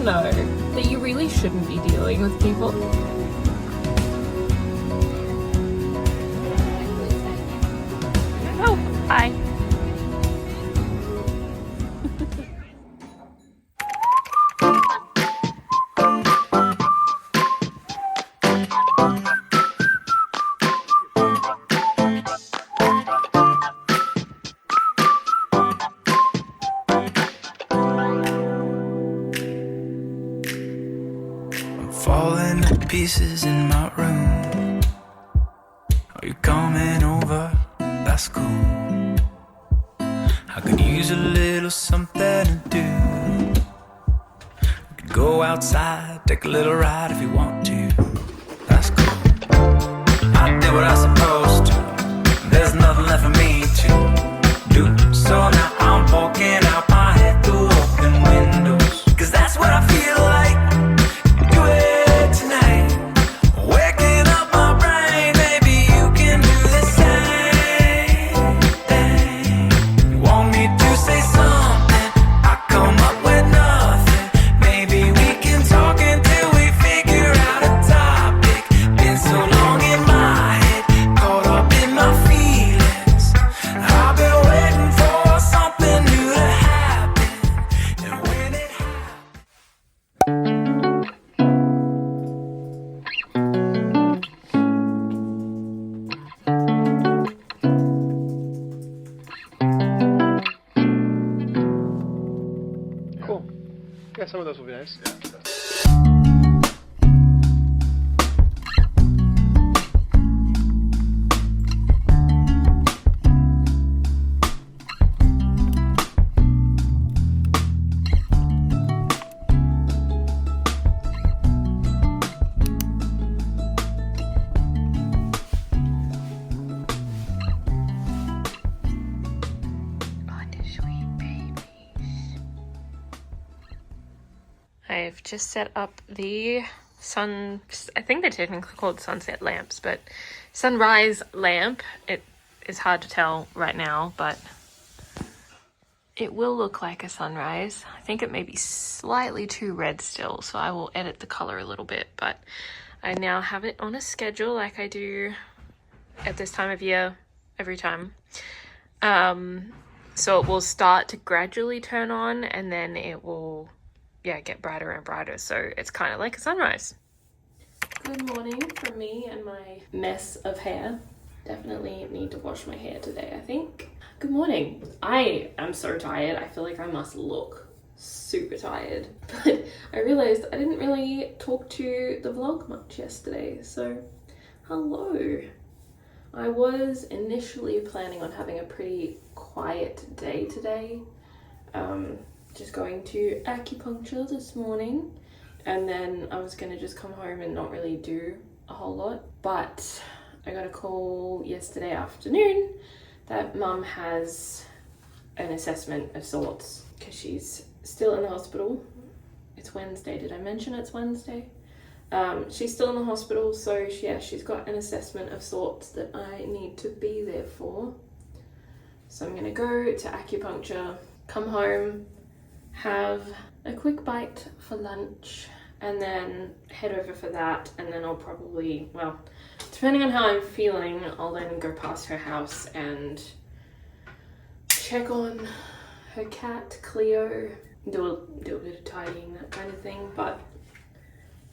know that you really shouldn't be dealing with people. Oh, hi. Falling to pieces in my room. Are you coming over? That's cool. I could use a little something to do. We could go outside, take a little ride if you want to. That's cool. I did what I was supposed to. There's nothing left for me to do. So now I'm poking out my head through open windows. 'Cause that's what I feel like. Do it tonight. Waking up my brain. Maybe you can do the same thing. You want me to say something? I come up with nothing. Maybe we can talk until we figure out a topic. Been so long in my head, caught up in my feelings. I've been waiting for something new to happen. And when it happens. Cool. Yeah, some of those will be nice. I've just set up the I think they're technically called sunset lamps, but sunrise lamp. It is hard to tell right now, but it will look like a sunrise. I think it may be slightly too red still, so I will edit the color a little bit, but I now have it on a schedule like I do at this time of year every time. So it will start to gradually turn on, and then it will get brighter and brighter, so it's kind of like a sunrise. Good morning from me and my mess of hair. Definitely need to wash my hair today, I think. Good morning. I am so tired. I feel like I must look super tired, but I realized I didn't really talk to the vlog much yesterday, so hello. I was initially planning on having a pretty quiet day today. Just going to acupuncture this morning, and then I was gonna just come home and not really do a whole lot, but I got a call yesterday afternoon that mum has an assessment of sorts because she's still in the hospital. It's Wednesday. Did I mention it's Wednesday? She's still in the hospital, so she's got an assessment of sorts that I need to be there for. So I'm gonna go to acupuncture, come home, have a quick bite for lunch, and then head over for that, and then I'll probably, well, depending on how I'm feeling, I'll then go past her house and check on her cat, Cleo, do a bit of tidying, that kind of thing, but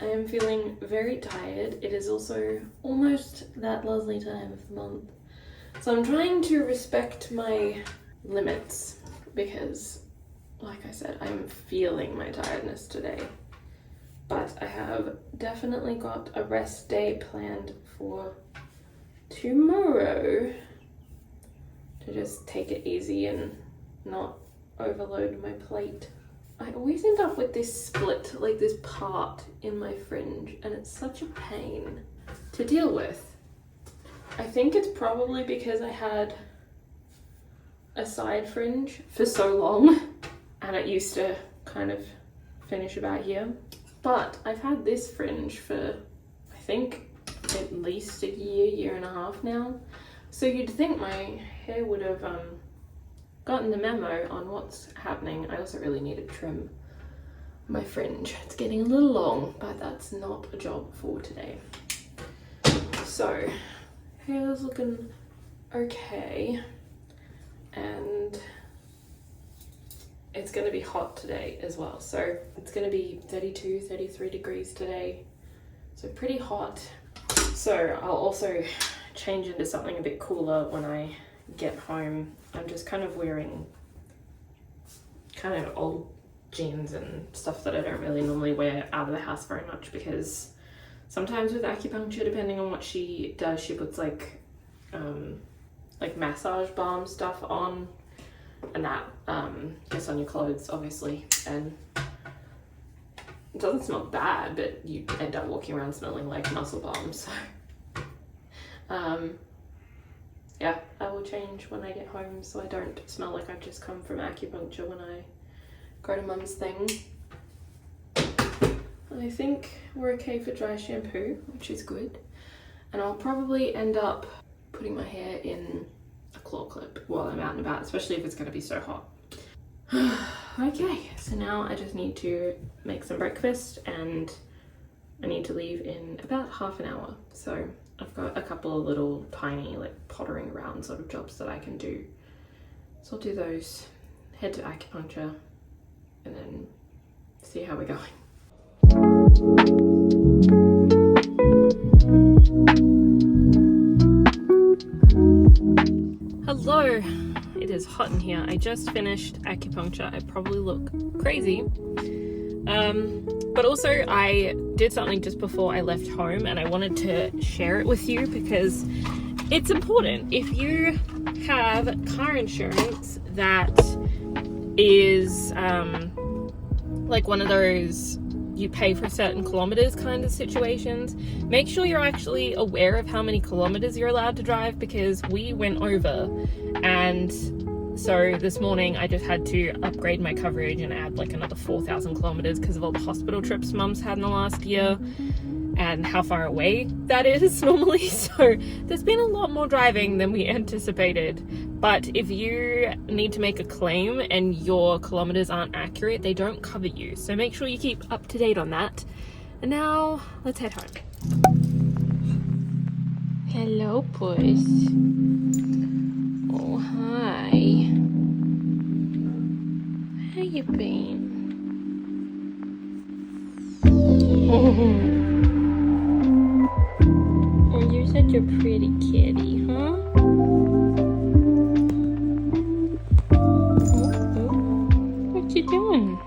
I am feeling very tired. It is also almost that lovely time of the month, so I'm trying to respect my limits because, like I said, I'm feeling my tiredness today, but I have definitely got a rest day planned for tomorrow to just take it easy and not overload my plate. I always end up with this split, like this part in my fringe, and it's such a pain to deal with. I think it's probably because I had a side fringe for so long, and it used to kind of finish about here. But I've had this fringe for, I think, at least a year and a half now. So you'd think my hair would have gotten the memo on what's happening. I also really need a trim. my fringe. It's getting a little long, but that's not a job for today. So hair's looking okay, and it's going to be hot today as well. So it's going to be 32, 33 degrees today. So pretty hot. So I'll also change into something a bit cooler when I get home. I'm just kind of wearing kind of old jeans and stuff that I don't really normally wear out of the house very much, because sometimes with acupuncture, depending on what she does, she puts like massage balm stuff on, and that gets on your clothes obviously, and it doesn't smell bad, but you end up walking around smelling like muscle balm. So yeah, I will change when I get home so I don't smell like I've just come from acupuncture when I go to mum's thing. I think we're okay for dry shampoo, which is good. And I'll probably end up putting my hair in a claw clip while I'm out and about, especially if it's going to be so hot. Okay, so now I just need to make some breakfast, and I need to leave in about half an hour. So I've got a couple of little tiny like pottering around sort of jobs that I can do. So I'll do those, head to acupuncture, and then see how we're going. Hello, it is hot in here. I just finished acupuncture. I probably look crazy. But also I did something just before I left home, and I wanted to share it with you because it's important. If you have car insurance that is like one of those you pay for certain kilometers kind of situations, make sure you're actually aware of how many kilometers you're allowed to drive, because we went over, and so this morning I just had to upgrade my coverage and add like another 4,000 kilometers because of all the hospital trips mum's had in the last year and how far away that is normally. So there's been a lot more driving than we anticipated. But if you need to make a claim and your kilometers aren't accurate, they don't cover you. So make sure you keep up to date on that. And now let's head home. Hello, puss. Oh, hi. How you been? Oh, you're such a pretty kitty, huh? What you doing?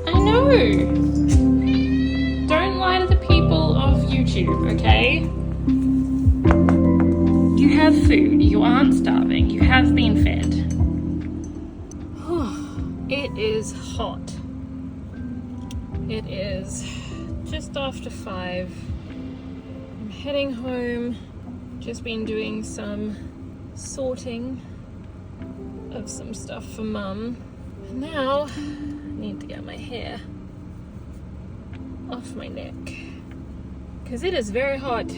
I know. Don't lie to the people of YouTube, okay? You have food. You aren't starving. You have been fed. It is hot. It is just after 5. I'm heading home. Just been doing some sorting of some stuff for mum. And now I need to get my hair off my neck because it is very hot.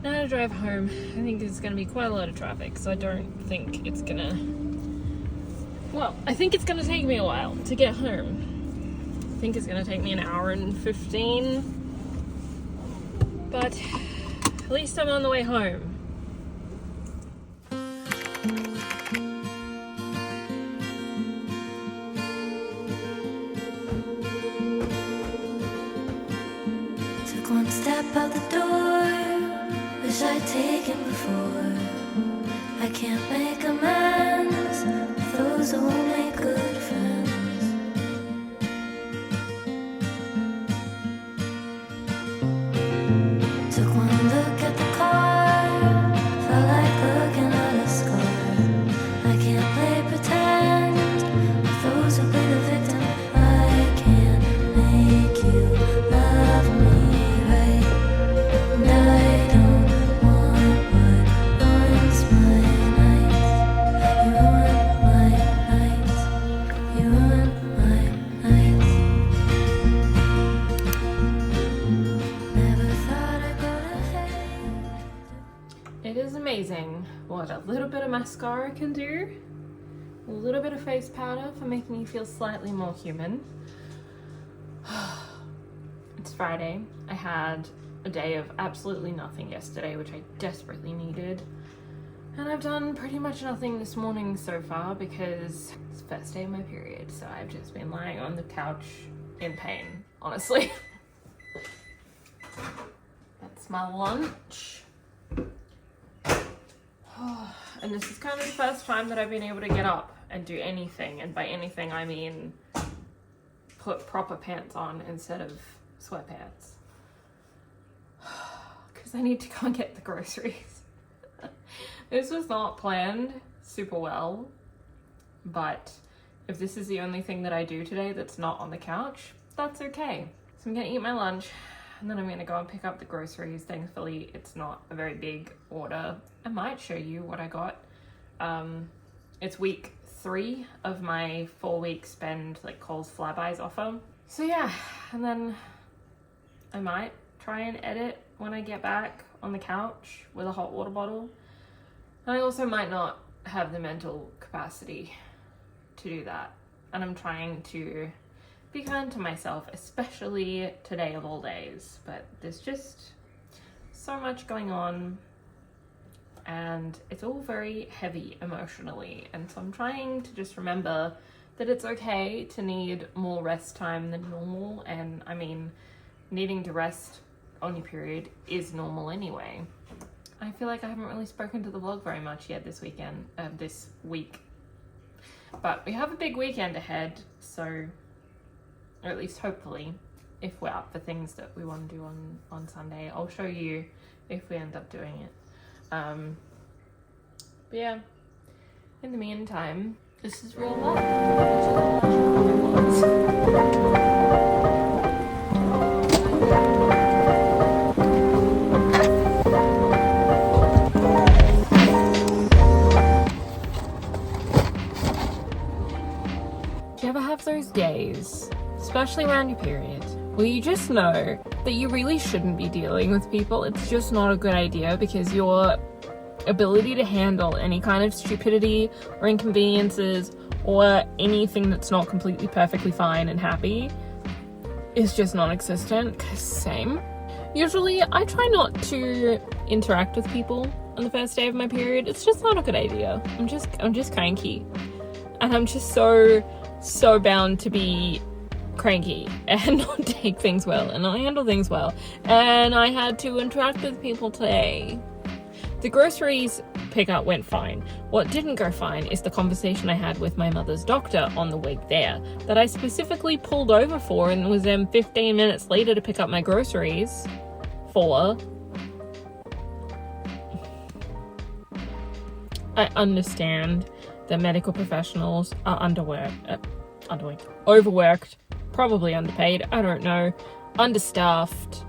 Now to drive home, I think there's going to be quite a lot of traffic, so I don't think it's going to... Well, I think it's going to take me a while to get home. I think it's going to take me an hour and 15. But at least I'm on the way home. Took one step out the door, wish I'd taken before. I can't make amends with those who won't make good friends. Took one look at the car, felt like looking at a scar. I can't play pretend with those who play the victim. I can't make you love me right, and I don't want what ruins my nights. You ruin my nights. little bit of mascara can do, a little bit of face powder for making you feel slightly more human. It's Friday. I had a day of absolutely nothing yesterday, which I desperately needed. And I've done pretty much nothing this morning so far because it's the first day of my period. So I've just been lying on the couch in pain, honestly. That's my lunch. And this is kind of the first time that I've been able to get up and do anything. And by anything, I mean put proper pants on instead of sweatpants. Because I need to go and get the groceries. This was not planned super well, but if this is the only thing that I do today that's not on the couch, that's okay. So I'm gonna eat my lunch and then I'm gonna go and pick up the groceries. Thankfully, it's not a very big order. I might show you what I got. It's week 3 of my 4-week spend like Coles Flybuys offer. So yeah, and then I might try and edit when I get back on the couch with a hot water bottle. And I also might not have the mental capacity to do that. And I'm trying to be kind to myself, especially today of all days. But there's just so much going on and it's all very heavy emotionally. And so I'm trying to just remember that it's okay to need more rest time than normal. And I mean, needing to rest on your period is normal anyway. I feel like I haven't really spoken to the vlog very much yet this week. But we have a big weekend ahead, so, or at least hopefully, if we're up for things that we want to do on Sunday, I'll show you if we end up doing it. But yeah, in the meantime, this is real life. Do you ever have those days, especially around your period, where you just know that you really shouldn't be dealing with people? It's just not a good idea because your ability to handle any kind of stupidity or inconveniences or anything that's not completely perfectly fine and happy is just non-existent. Same. Usually I try not to interact with people on the first day of my period. It's just not a good idea. I'm just cranky. And I'm just so bound to be cranky and not take things well and not handle things well. And I had to interact with people today. The groceries pickup went fine. What didn't go fine is the conversation I had with my mother's doctor on the way there that I specifically pulled over for and was then 15 minutes later to pick up my groceries for. I understand that medical professionals are overworked, probably underpaid, I don't know, understaffed.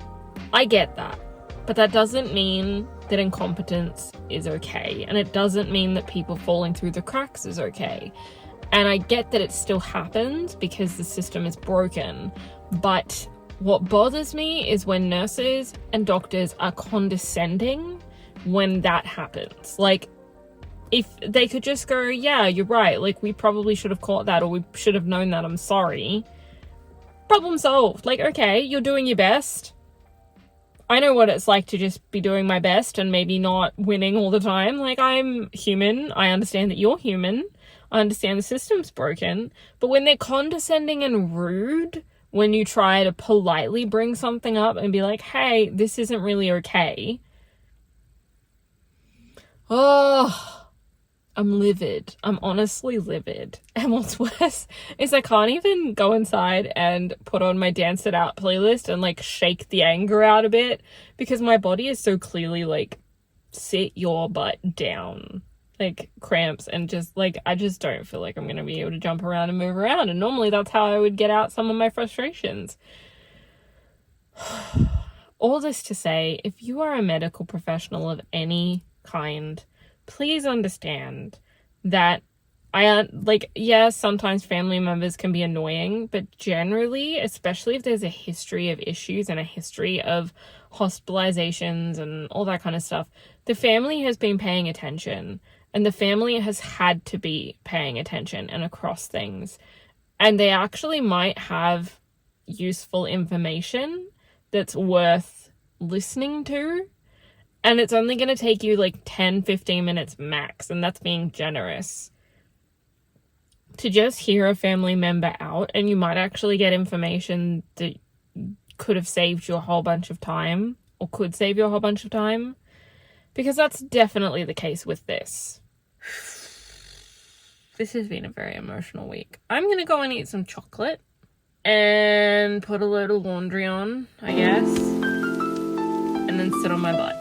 I get that. But that doesn't mean that incompetence is okay. And it doesn't mean that people falling through the cracks is okay. And I get that it still happens because the system is broken. But what bothers me is when nurses and doctors are condescending when that happens. Like, if they could just go, yeah, you're right, like, we probably should have caught that, or we should have known that, I'm sorry. Problem solved. Like, okay, you're doing your best. I know what it's like to just be doing my best and maybe not winning all the time. Like, I'm human. I understand that you're human. I understand the system's broken. But when they're condescending and rude, when you try to politely bring something up and be like, hey, this isn't really okay. Oh, I'm livid. I'm honestly livid. And what's worse is I can't even go inside and put on my Dance It Out playlist and like shake the anger out a bit because my body is so clearly like, sit your butt down, like cramps, and just like, I just don't feel like I'm going to be able to jump around and move around. And normally that's how I would get out some of my frustrations. All this to say, if you are a medical professional of any kind, please understand that sometimes family members can be annoying, but generally, especially if there's a history of issues and a history of hospitalizations and all that kind of stuff, the family has been paying attention and the family has had to be paying attention and across things. And they actually might have useful information that's worth listening to. And it's only going to take you like 10-15 minutes max, and that's being generous. To just hear a family member out, and you might actually get information that could have saved you a whole bunch of time, or could save you a whole bunch of time, because that's definitely the case with this. This has been a very emotional week. I'm going to go and eat some chocolate and put a load of laundry on, I guess, and then sit on my butt.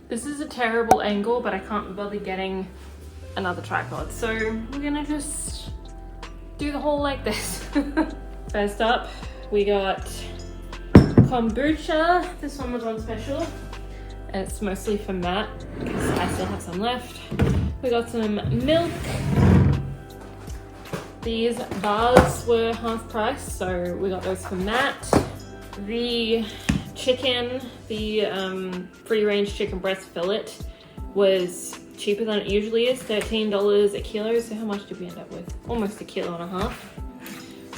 This is a terrible angle, but I can't bother getting another tripod, so we're gonna just do the whole like this. First up, we got kombucha. This one was on special, and it's mostly for Matt because I still have some left. We got some milk. These bars were half price, so we got those for Matt. The chicken, the free-range chicken breast fillet was cheaper than it usually is, $13 a kilo. So how much did we end up with? Almost 1.5 kilos.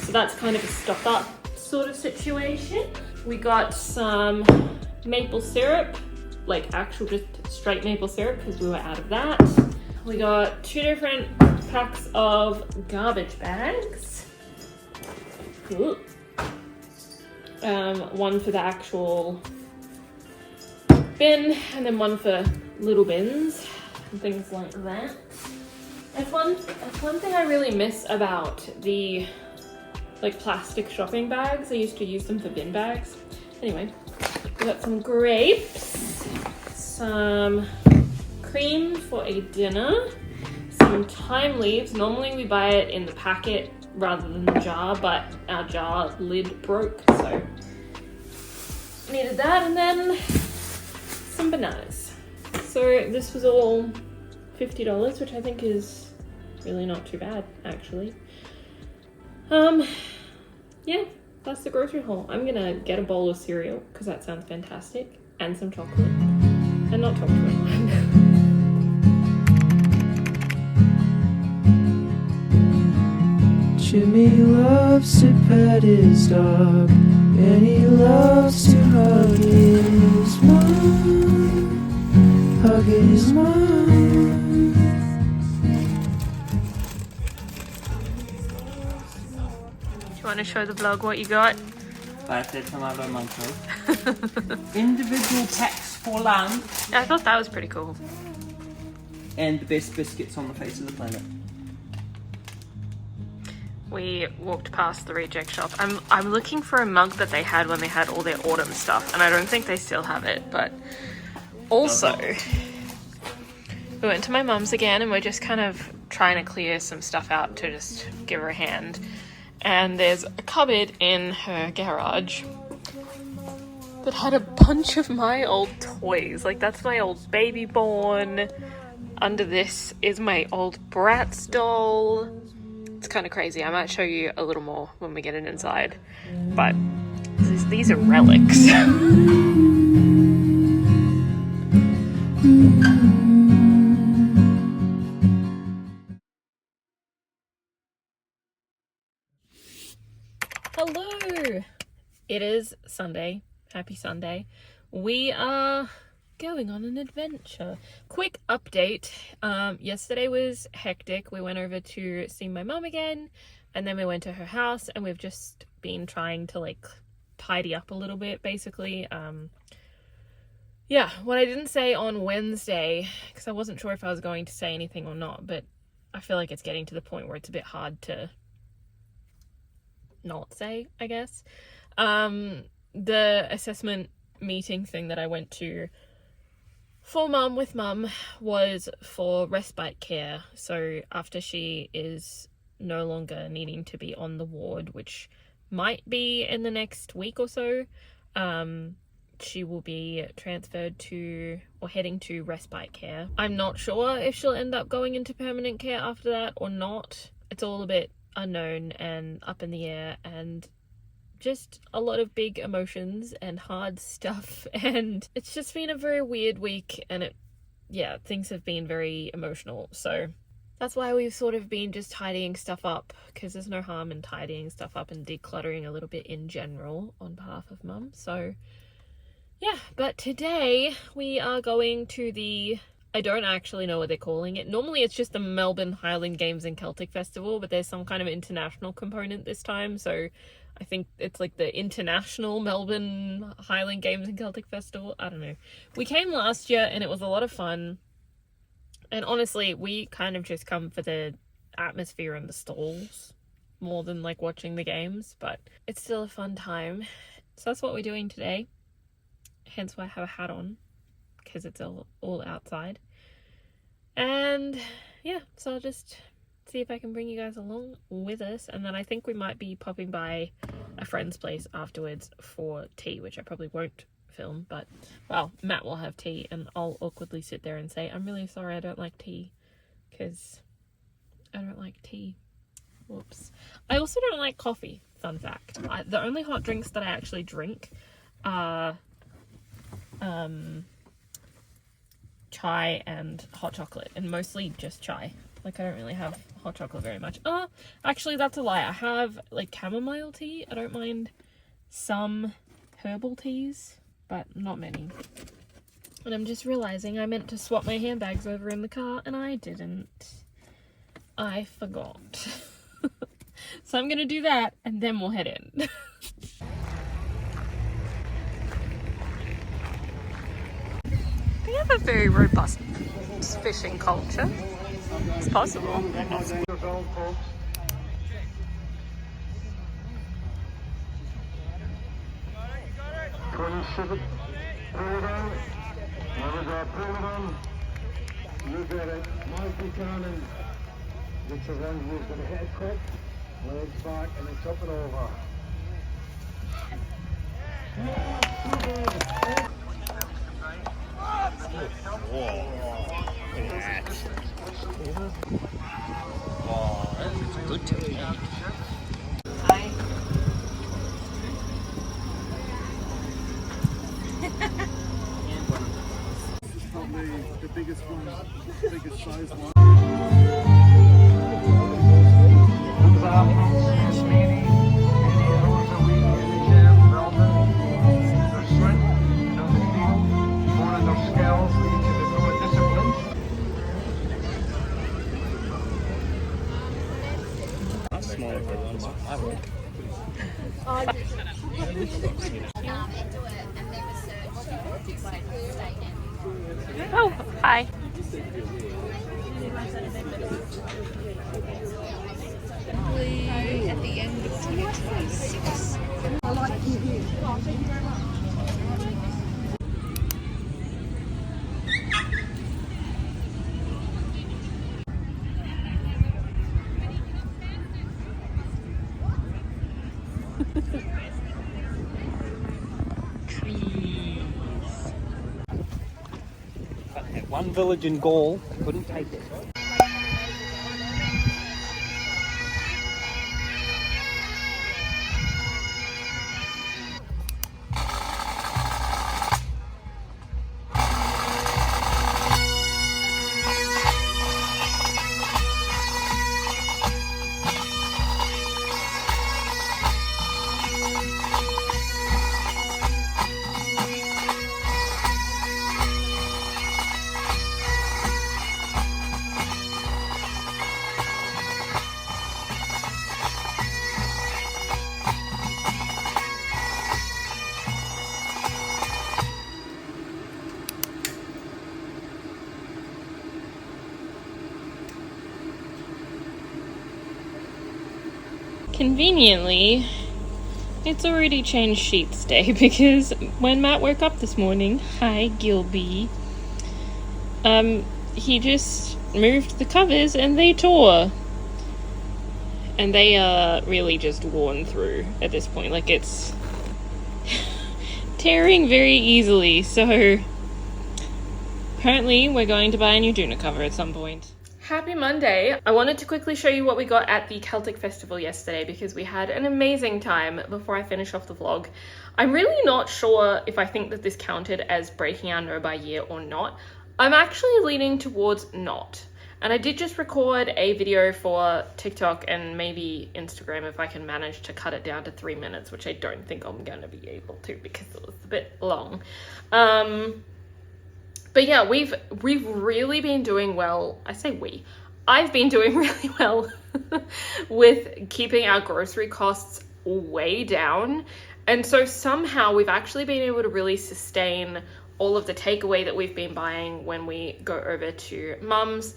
So that's kind of a stock up sort of situation. We got some maple syrup, like actual just straight maple syrup, because we were out of that. We got 2 different packs of garbage bags. Ooh. One for the actual bin, and then one for little bins and things like that. That's one thing I really miss about the like plastic shopping bags. I used to use them for bin bags. Anyway, we got some grapes, some cream for a dinner, some thyme leaves. Normally we buy it in the packet rather than the jar, but our jar lid broke, so needed that, and then some bananas. So this was all $50, which I think is really not too bad, actually. Yeah, that's the grocery haul. I'm gonna get a bowl of cereal because that sounds fantastic, and some chocolate, and not talk to anyone. Jimmy loves to pet his dog, and he loves to hug his mom, hug his mom. Do you want to show the vlog what you got? Tomato monthly. Individual packs for lunch. I thought that was pretty cool. And the best biscuits on the face of the planet. We walked past the reject shop. I'm looking for a mug that they had when they had all their autumn stuff, and I don't think they still have it, but also we went to my mum's again, and we're just kind of trying to clear some stuff out to just give her a hand. And there's a cupboard in her garage that had a bunch of my old toys. Like, that's my old baby born. Under this is my old Bratz doll. It's kind of crazy. I might show you a little more when we get it inside. But these are relics. Hello! It is Sunday. Happy Sunday. We are going on an adventure. Quick update. Yesterday was hectic. We went over to see my mum again, and then we went to her house, and we've just been trying to like tidy up a little bit, basically. Yeah, what I didn't say on Wednesday, because I wasn't sure if I was going to say anything or not, but I feel like it's getting to the point where it's a bit hard to not say, I guess. The assessment meeting thing that I went to for mum with mum was for respite care. So after she is no longer needing to be on the ward, which might be in the next week or so, she will be transferred to, or heading to, respite care. I'm not sure if she'll end up going into permanent care after that or not. It's all a bit unknown and up in the air, and just a lot of big emotions and hard stuff, and it's just been a very weird week, and things have been very emotional. So that's why we've sort of been just tidying stuff up, because there's no harm in tidying stuff up and decluttering a little bit in general on behalf of Mum. So yeah, but today we are going to the, I don't actually know what they're calling it. Normally it's just the Melbourne Highland Games and Celtic Festival, but there's some kind of international component this time. So I think it's like the International Melbourne Highland Games and Celtic Festival. I don't know. We came last year and it was a lot of fun. And honestly, we kind of just come for the atmosphere and the stalls more than like watching the games, but it's still a fun time. So that's what we're doing today. Hence why I have a hat on, because it's all outside. And yeah, so I'll just see if I can bring you guys along with us, and then I think we might be popping by a friend's place afterwards for tea, which I probably won't film, but well, Matt will have tea and I'll awkwardly sit there and say, I'm really sorry I don't like tea, because I don't like tea. Whoops. I also don't like coffee, fun fact. The only hot drinks that I actually drink are chai and hot chocolate, and mostly just chai. Like, I don't really have hot chocolate very much. Actually, that's a lie. I have like chamomile tea. I don't mind some herbal teas, but not many. And I'm just realizing I meant to swap my handbags over in the car, and I didn't. I forgot. So I'm gonna do that, and then we'll head in. We have a very robust fishing culture. It's possible. Look at it. Mikey Cannon gets around with the head quick, legs back, and then top it over. Good technique. Probably the biggest one, biggest size one. Oh, hi. At the end of 2026. One village in Gaul couldn't take it. Conveniently, it's already changed sheets day, because when Matt woke up this morning, hi Gilby, he just moved the covers and they tore. And they are really just worn through at this point. Like, it's tearing very easily, so apparently we're going to buy a new doona cover at some point. Happy Monday. I wanted to quickly show you what we got at the Celtic Festival yesterday because we had an amazing time before I finish off the vlog. I'm really not sure if I think that this counted as breaking our no by year or not. I'm actually leaning towards not. And I did just record a video for TikTok and maybe Instagram if I can manage to cut it down to 3 minutes, which I don't think I'm going to be able to because it was a bit long. But yeah, we've really been doing well. I say we. I've been doing really well with keeping our grocery costs way down. And so somehow we've actually been able to really sustain all of the takeaway that we've been buying when we go over to Mum's.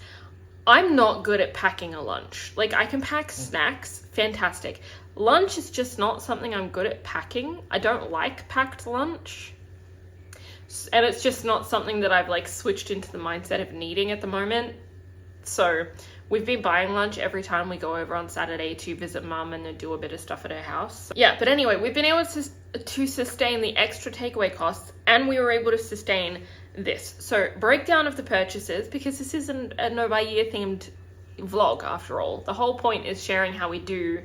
I'm not good at packing a lunch. Like, I can pack snacks, fantastic. Lunch is just not something I'm good at packing. I don't like packed lunch. And it's just not something that I've like switched into the mindset of needing at the moment. So we've been buying lunch every time we go over on Saturday to visit Mum and then do a bit of stuff at her house. Yeah, but anyway, we've been able to sustain the extra takeaway costs, and we were able to sustain this. So breakdown of the purchases, because this isn't a no by year themed vlog after all. The whole point is sharing how we do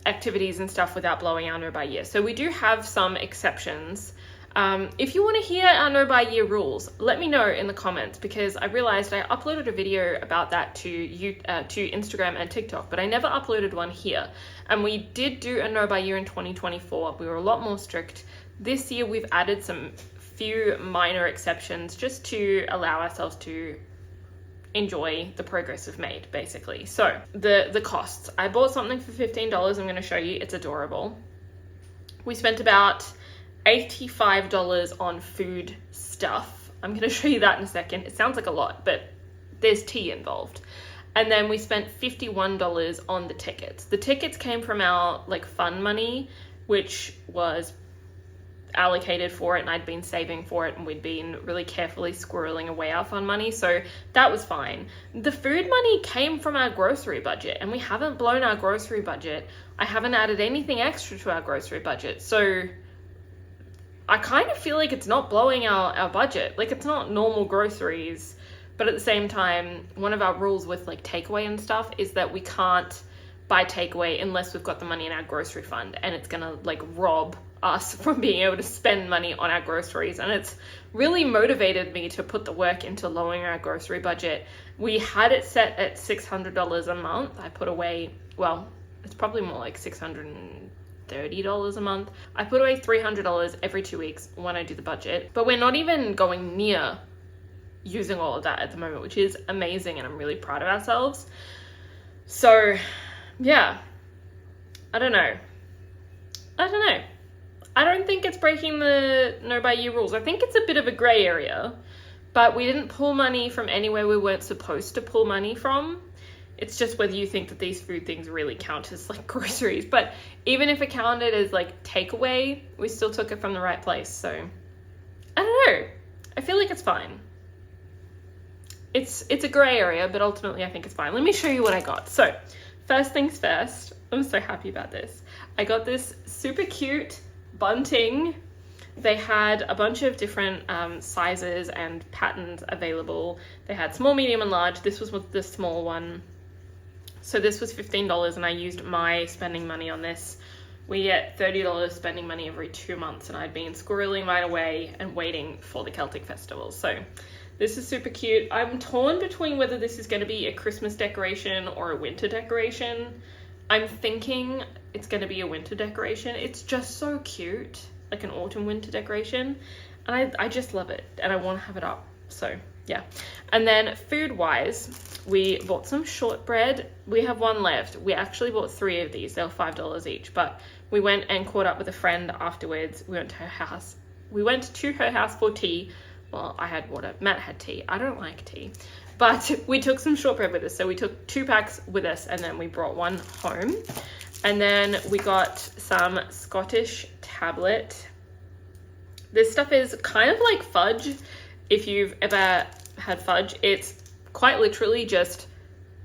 activities and stuff without blowing our no by year. So we do have some exceptions. If you want to hear our no by year rules, let me know in the comments, because I realized I uploaded a video about that to Instagram and TikTok, but I never uploaded one here. And we did do a no by year in 2024. We were a lot more strict. This year we've added some few minor exceptions just to allow ourselves to enjoy the progress we've made, basically. So the costs. I bought something for $15. I'm going to show you. It's adorable. We spent about $85 on food stuff. I'm going to show you that in a second. It sounds like a lot, but there's tea involved. And then we spent $51 on the tickets. The tickets came from our like fun money, which was allocated for it, and I'd been saving for it, and we'd been really carefully squirreling away our fun money, so that was fine. The food money came from our grocery budget, and we haven't blown our grocery budget. I haven't added anything extra to our grocery budget, so I kind of feel like it's not blowing our budget. Like, it's not normal groceries, but at the same time, one of our rules with like takeaway and stuff is that we can't buy takeaway unless we've got the money in our grocery fund, and it's gonna like rob us from being able to spend money on our groceries. And it's really motivated me to put the work into lowering our grocery budget. We had it set at $600 a month. I put away, well, it's probably more like $630 a month. I put away $300 every 2 weeks when I do the budget, but we're not even going near using all of that at the moment, which is amazing, and I'm really proud of ourselves. So yeah, I don't know. I don't think it's breaking the no by year rules. I think it's a bit of a gray area, but we didn't pull money from anywhere we weren't supposed to pull money from. It's just whether you think that these food things really count as like groceries. But even if it counted as like takeaway, we still took it from the right place. So I don't know. I feel like it's fine. It's a gray area, but ultimately I think it's fine. Let me show you what I got. So first things first, I'm so happy about this. I got this super cute bunting. They had a bunch of different sizes and patterns available. They had small, medium, and large. This was the small one. So this was $15, and I used my spending money on this. We get $30 spending money every 2 months, and I'd been squirreling right away and waiting for the Celtic Festival. So this is super cute. I'm torn between whether this is going to be a Christmas decoration or a winter decoration. I'm thinking it's going to be a winter decoration. It's just so cute, like an autumn winter decoration, and I just love it, and I want to have it up. So yeah. And then food wise, we bought some shortbread. We have one left. We actually bought 3 of these. They were $5 each, but we went and caught up with a friend afterwards. We went to her house. We went to her house for tea. Well, I had water. Matt had tea. I don't like tea. But we took some shortbread with us. So we took 2 packs with us, and then we brought 1 home. And then we got some Scottish tablet. This stuff is kind of like fudge. If you've ever had fudge, it's quite literally just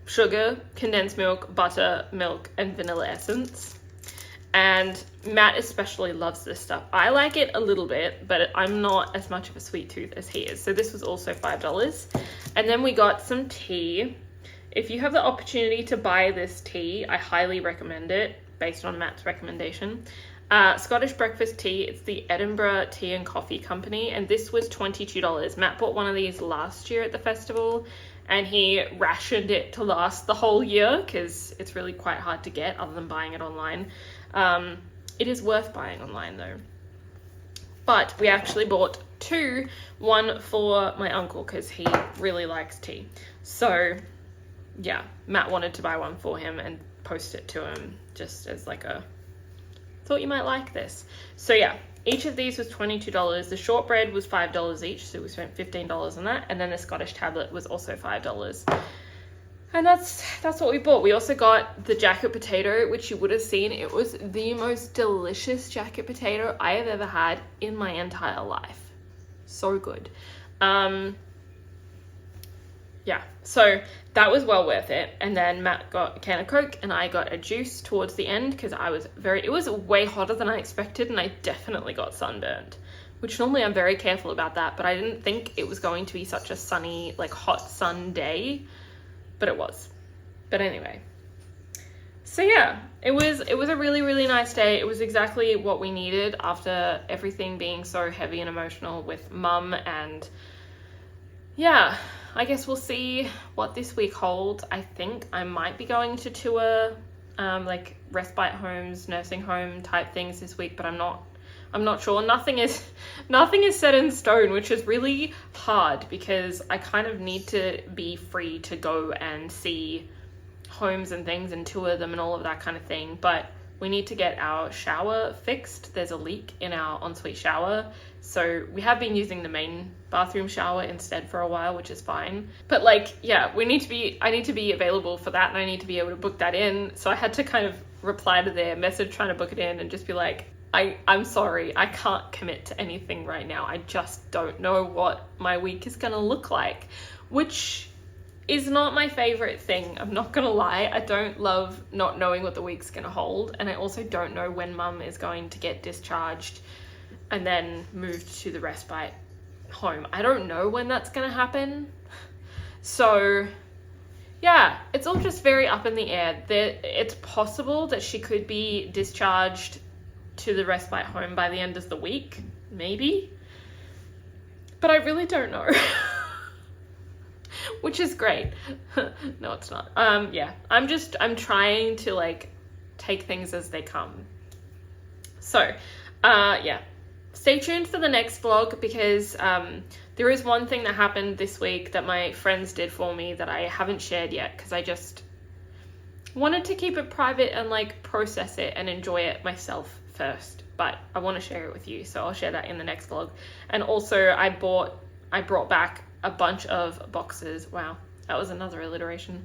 sugar, condensed milk, butter, milk, and vanilla essence. And Matt especially loves this stuff. I like it a little bit, but I'm not as much of a sweet tooth as he is. So this was also $5. And then we got some tea. If you have the opportunity to buy this tea, I highly recommend it based on Matt's recommendation. Scottish breakfast tea. It's the Edinburgh Tea and Coffee Company, and this was $22. Matt bought one of these last year at the festival, and he rationed it to last the whole year because it's really quite hard to get other than buying it online. It is worth buying online though. But we actually bought two, one for my uncle because he really likes tea. So yeah, Matt wanted to buy one for him and post it to him just as like a, thought you might like this. So yeah, each of these was $22. The shortbread was $5 each, so we spent $15 on that. And then the Scottish tablet was also $5. And that's what we bought. We also got the jacket potato, which you would have seen. It was the most delicious jacket potato I have ever had in my entire life. So good. Yeah, so that was well worth it. And then Matt got a can of Coke and I got a juice towards the end because it was way hotter than I expected, and I definitely got sunburned, which normally I'm very careful about that, but I didn't think it was going to be such a sunny, like hot sun day, but it was. But anyway, so yeah, it was a really, really nice day. It was exactly what we needed after everything being so heavy and emotional with Mum, and yeah, I guess we'll see what this week holds. I think I might be going to tour like respite homes, nursing home type things this week, but I'm not sure. Nothing is set in stone, which is really hard because I kind of need to be free to go and see homes and things and tour them and all of that kind of thing. But we need to get our shower fixed. There's a leak in our ensuite shower. So we have been using the main bathroom shower instead for a while, which is fine. But like, yeah, I need to be available for that, and I need to be able to book that in. So I had to kind of reply to their message trying to book it in and just be like, I'm sorry, I can't commit to anything right now. I just don't know what my week is gonna look like, which is not my favorite thing. I'm not gonna lie. I don't love not knowing what the week's gonna hold, and I also don't know when Mum is going to get discharged and then moved to the respite home. I don't know when that's gonna happen. So yeah, it's all just very up in the air. It's possible that she could be discharged to the respite home by the end of the week, maybe, but I really don't know. Which is great. No, it's not. Yeah, I'm trying to like take things as they come. So yeah, stay tuned for the next vlog because there is one thing that happened this week that my friends did for me that I haven't shared yet because I just wanted to keep it private and like process it and enjoy it myself first, but I want to share it with you, so I'll share that in the next vlog. And also I brought back a bunch of boxes. Wow, that was another alliteration.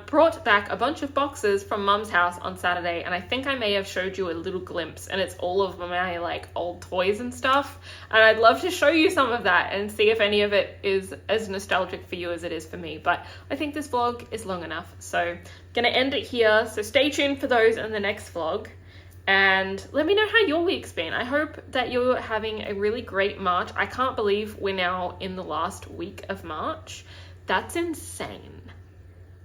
Brought back a bunch of boxes from Mum's house on Saturday, and I think I may have showed you a little glimpse, and it's all of my like old toys and stuff, and I'd love to show you some of that and see if any of it is as nostalgic for you as it is for me. But I think this vlog is long enough, so I'm gonna end it here. So stay tuned for those in the next vlog. And let me know how your week's been. I hope that you're having a really great March. I can't believe we're now in the last week of March. That's insane.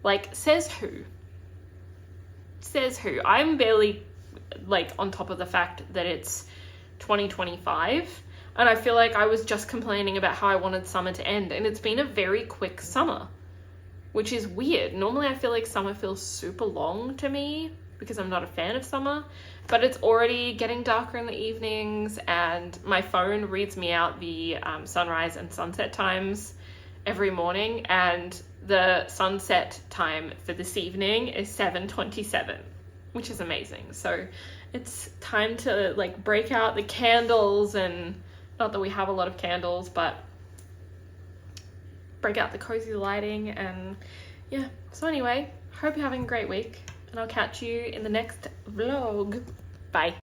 Like, says who? Says who? I'm barely like on top of the fact that it's 2025. And I feel like I was just complaining about how I wanted summer to end. And it's been a very quick summer, which is weird. Normally I feel like summer feels super long to me because I'm not a fan of summer, but it's already getting darker in the evenings, and my phone reads me out the sunrise and sunset times every morning, and the sunset time for this evening is 7:27, which is amazing. So it's time to like break out the candles, and not that we have a lot of candles, but break out the cozy lighting. And yeah, so anyway, hope you're having a great week, and I'll catch you in the next vlog. Bye.